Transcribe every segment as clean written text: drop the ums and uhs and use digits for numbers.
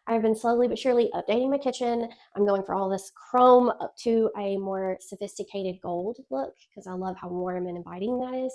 I've been slowly but surely updating my kitchen. I'm going for all this chrome up to a more sophisticated gold look because I love how warm and inviting that is.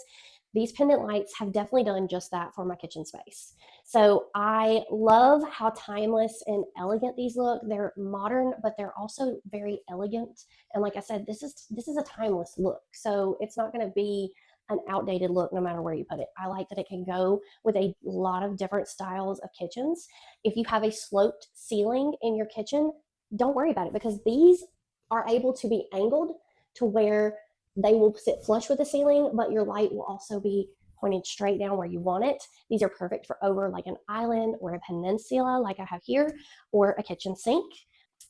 These pendant lights have definitely done just that for my kitchen space. So I love how timeless and elegant these look. They're modern, but they're also very elegant. And like I said, this is a timeless look. So it's not going to be an outdated look no matter where you put it. I like that it can go with a lot of different styles of kitchens. If you have a sloped ceiling in your kitchen, don't worry about it because these are able to be angled to where they will sit flush with the ceiling, but your light will also be pointed straight down where you want it. These are perfect for over like an island or a peninsula like I have here, or a kitchen sink.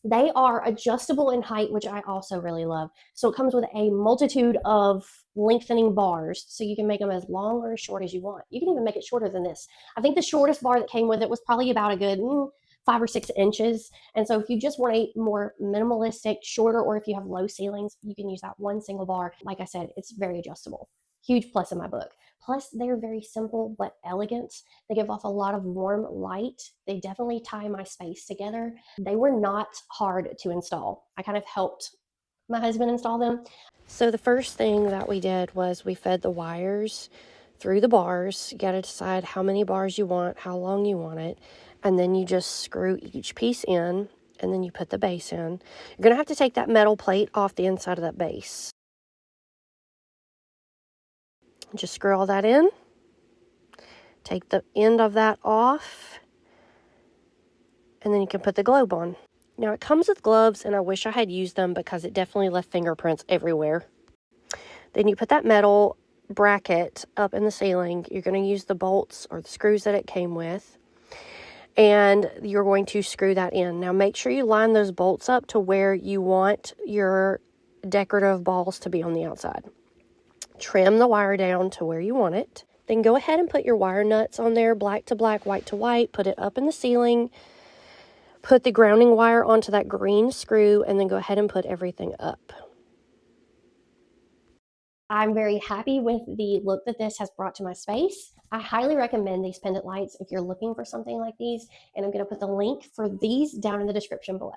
They are adjustable in height, which I also really love. So it comes with a multitude of lengthening bars, so you can make them as long or as short as you want. You can even make it shorter than this. I think the shortest bar that came with it was probably about a good 5 or 6 inches. And so if you just want a more minimalistic, shorter, or if you have low ceilings, you can use that one single bar. Like I said, it's very adjustable. Huge plus in my book. Plus, they're very simple but elegant. They give off a lot of warm light. They definitely tie my space together. They were not hard to install. I kind of helped my husband install them. So the first thing that we did was we fed the wires through the bars. You got to decide how many bars you want, how long you want it, and then you just screw each piece in, and then you put the base in. You're going to have to take that metal plate off the inside of that base. Just screw all that in. Take the end of that off, and then you can put the globe on. Now it comes with gloves, and I wish I had used them because it definitely left fingerprints everywhere. Then you put that metal bracket up in the ceiling. You're going to use the bolts or the screws that it came with, and you're going to screw that in. Now make sure you line those bolts up to where you want your decorative balls to be on the outside. Trim the wire down to where you want it. Then go ahead and put your wire nuts on there, black to black, white to white. Put it up in the ceiling. Put the grounding wire onto that green screw, and then go ahead and put everything up. I'm very happy with the look that this has brought to my space. I highly recommend these pendant lights if you're looking for something like these, and I'm going to put the link for these down in the description below.